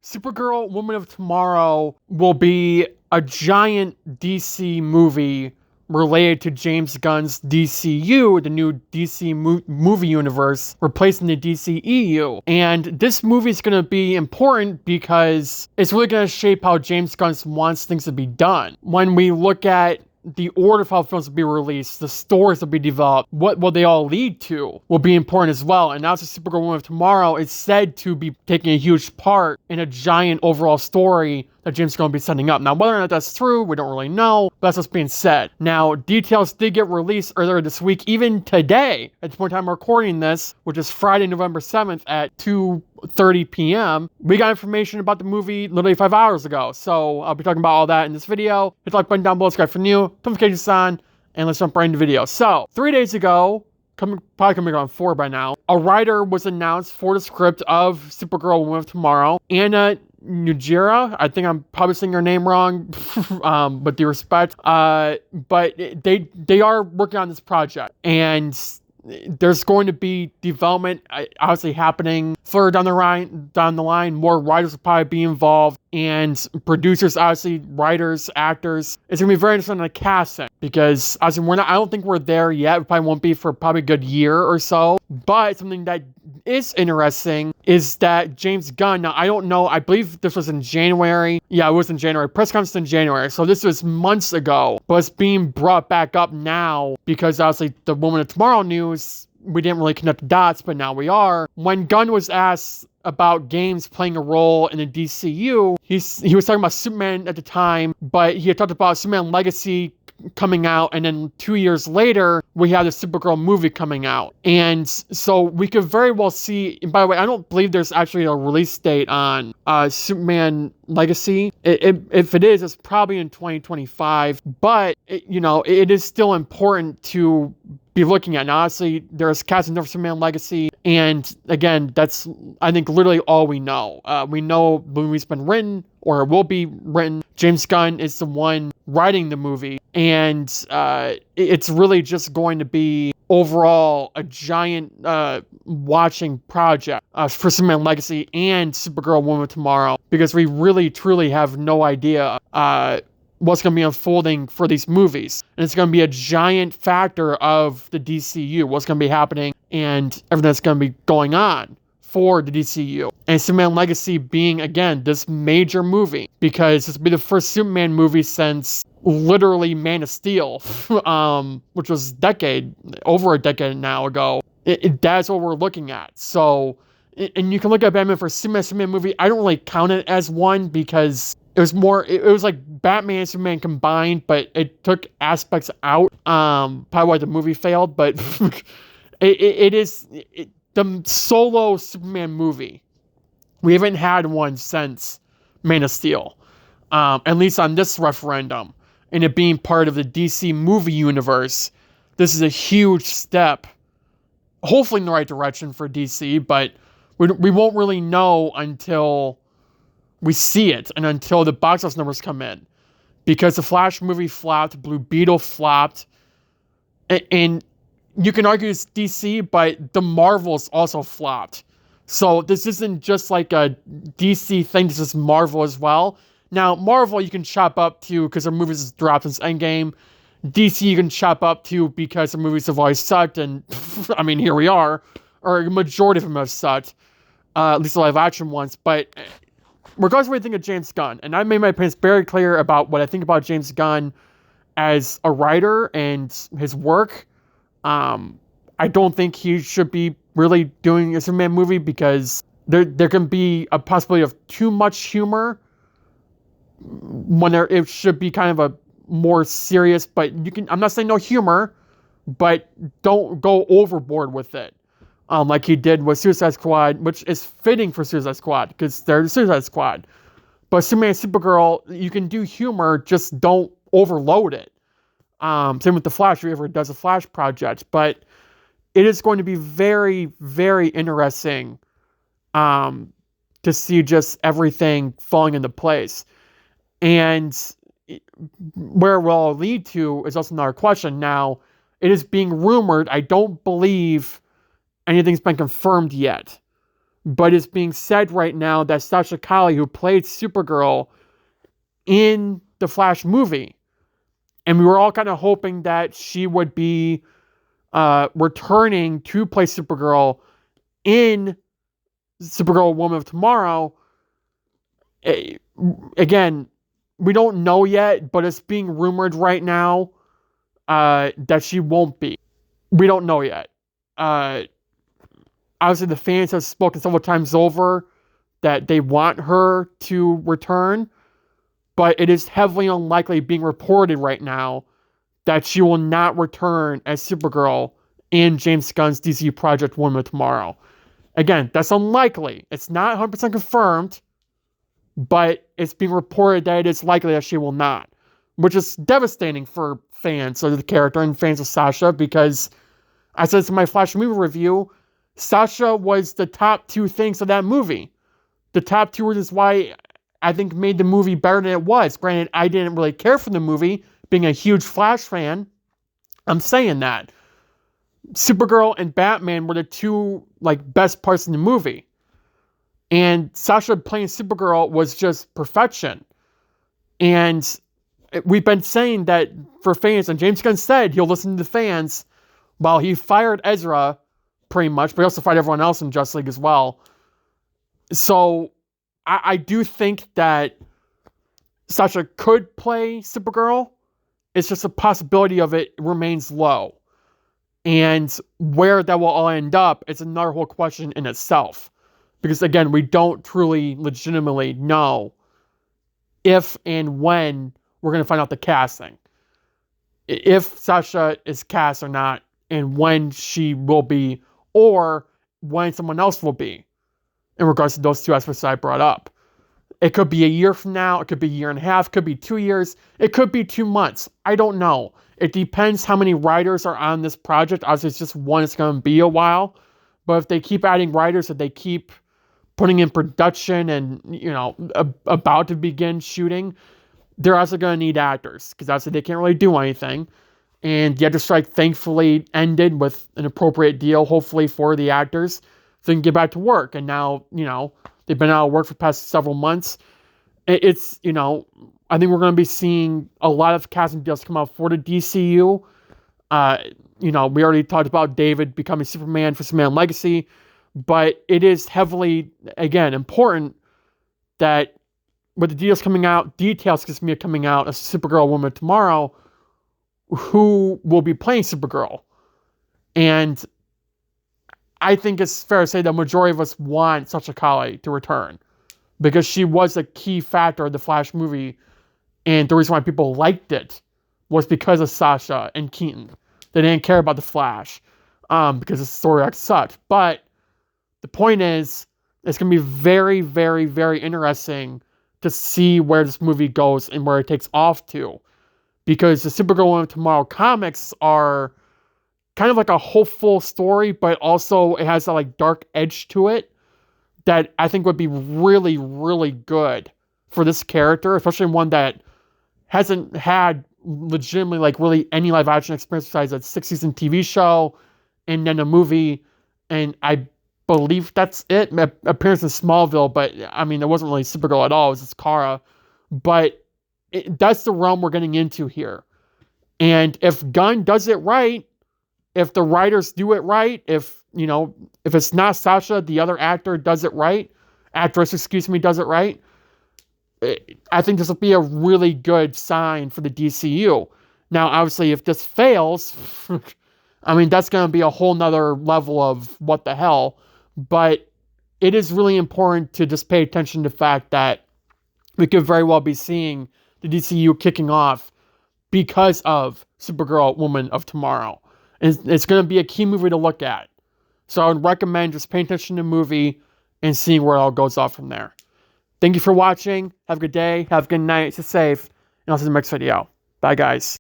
Supergirl, Woman of Tomorrow will be a giant DC movie related to James Gunn's DCU, the new DC movie universe, replacing the DCEU. And this movie is going to be important because it's really going to shape how James Gunn wants things to be done. When we look at the order of how films will be released, the stories will be developed, what will they all lead to will be important as well. And now it's a Supergirl Woman of Tomorrow is said to be taking a huge part in a giant overall story that James Gunn will be setting up. Now, whether or not that's true, we don't really know, but that's what's being said. Now, details did get released earlier this week, even today, at the point in time I'm recording this, which is Friday, November 7th at 2:30 p.m. We got information about the movie literally 5 hours ago, so I'll be talking about all that in this video. Hit the like button down below, subscribe for new, notifications on, and let's jump right into the video. So, 3 days ago, probably coming on 4 by now, a writer was announced for the script of Supergirl Woman of Tomorrow. Anna Nujira, I think I'm probably saying her name wrong, with due respect, but they are working on this project, and there's going to be development obviously happening further down the line. More writers will probably be involved, and producers, obviously, writers, actors. It's gonna be very interesting to cast it, because obviously I don't think we're there yet. We probably won't be for probably a good year or so. But something that is interesting is that James Gunn, now I don't know, I believe this was in January. Yeah, it was in January. Press conference in January. So this was months ago, but it's being brought back up now because obviously the Woman of Tomorrow news, we didn't really connect the dots, but now we are. When Gunn was asked about games playing a role in the DCU, he was talking about Superman at the time, but he had talked about Superman Legacy coming out, and then 2 years later we had the Supergirl movie coming out. And so we could very well see, and by the way, I don't believe there's actually a release date on Superman Legacy. If it is, it's probably in 2025, but it is still important to be looking at. Now, honestly, there's casting for Superman Legacy, and again, that's, I think, literally all we know. We know the movie's been written, or it will be written. James Gunn is the one writing the movie, and it's really just going to be overall a giant watching project for Superman Legacy and Supergirl Woman of Tomorrow, because we really truly have no idea what's going to be unfolding for these movies. And it's going to be a giant factor of the DCU, what's going to be happening and everything that's going to be going on for the DCU. And Superman Legacy being, again, this major movie, because this will be the first Superman movie since literally Man of Steel, which was over a decade now ago. That's what we're looking at. So, and you can look at Batman for Superman movie. I don't really count it as one, because it was like Batman and Superman combined, but it took aspects out. Probably why the movie failed, but it is the solo Superman movie. We haven't had one since Man of Steel, at least on this referendum, and it being part of the DC movie universe. This is a huge step, hopefully in the right direction for DC, but we won't really know until we see it, and until the box office numbers come in, because the Flash movie flopped, Blue Beetle flopped, and you can argue it's DC, but the Marvels also flopped. So this isn't just like a DC thing, this is Marvel as well. Now, Marvel you can chop up to because their movies have dropped since Endgame. DC you can chop up to because the movies have always sucked, and I mean, here we are, or a majority of them have sucked, at least the live action ones. But regardless of what you think of James Gunn, and I made my opinions very clear about what I think about James Gunn as a writer and his work. I don't think he should be really doing a Superman movie, because there can be a possibility of too much humor when it should be kind of a more serious, but I'm not saying no humor, but don't go overboard with it. Like he did with Suicide Squad, which is fitting for Suicide Squad, because they're the Suicide Squad. But Superman and Supergirl, you can do humor, just don't overload it. Same with The Flash, whoever does a Flash project. But it is going to be very, very interesting to see just everything falling into place. And where it will all lead to is also another question. Now, it is being rumored. I don't believe anything's been confirmed yet. But it's being said right now that Sasha Calle, who played Supergirl in the Flash movie, and we were all kind of hoping that she would be returning to play Supergirl in Supergirl Woman of Tomorrow. Again, we don't know yet, but it's being rumored right now that she won't be. We don't know yet. Obviously, the fans have spoken several times over that they want her to return, but it is heavily unlikely being reported right now that she will not return as Supergirl in James Gunn's DCU project Woman of Tomorrow. Again, that's unlikely. It's not 100% confirmed, but it's being reported that it is likely that she will not, which is devastating for fans of the character and fans of Sasha, because I said this in my Flash movie review, Sasha was the top two things of that movie. The top two reasons why I think made the movie better than it was. Granted, I didn't really care for the movie, being a huge Flash fan. I'm saying that. Supergirl and Batman were the two best parts in the movie. And Sasha playing Supergirl was just perfection. And we've been saying that for fans, and James Gunn said he'll listen to the fans. While he fired Ezra, pretty much, but he also fired everyone else in Justice League as well. So I do think that Sasha could play Supergirl. It's just a possibility of it remains low. And where that will all end up is another whole question in itself. Because again, we don't truly legitimately know if and when we're going to find out the casting. If Sasha is cast or not, and when she will be, or when someone else will be, in regards to those two aspects that I brought up. It could be a year from now, it could be a year and a half, it could be 2 years, it could be 2 months. I don't know. It depends how many writers are on this project. Obviously, it's just one, it's going to be a while. But if they keep adding writers, if they keep putting in production and, about to begin shooting, they're also going to need actors, because obviously they can't really do anything. And the actor strike thankfully ended with an appropriate deal, hopefully, for the actors, so they can get back to work. And now, they've been out of work for the past several months. It's, I think we're going to be seeing a lot of casting deals come out for the DCU. We already talked about David becoming Superman for Superman Legacy, but it is heavily, again, important that with the details coming out of Supergirl Woman Tomorrow, who will be playing Supergirl. And I think it's fair to say the majority of us want Sasha Calle to return, because she was a key factor of the Flash movie, and the reason why people liked it was because of Sasha and Keaton. They didn't care about the Flash because the story arc sucked. But the point is, it's going to be very, very, very interesting to see where this movie goes and where it takes off to. Because the Supergirl Woman of Tomorrow comics are kind of like a hopeful story, but also it has a dark edge to it that I think would be really, really good for this character, especially one that hasn't had legitimately really any live action experience besides a 6-season TV show and then a movie, and I believe that's it. Appearance in Smallville, but I mean, it wasn't really Supergirl at all. It was just Kara. But that's the realm we're getting into here. And if Gunn does it right, if the writers do it right, if it's not Sasha, the other actress, does it right, I think this will be a really good sign for the DCU. Now, obviously, if this fails, I mean, that's going to be a whole nother level of what the hell. But it is really important to just pay attention to the fact that we could very well be seeing the DCU kicking off because of Supergirl Woman of Tomorrow. And it's going to be a key movie to look at. So I would recommend just paying attention to the movie and seeing where it all goes off from there. Thank you for watching. Have a good day. Have a good night. Stay safe. And I'll see you in the next video. Bye, guys.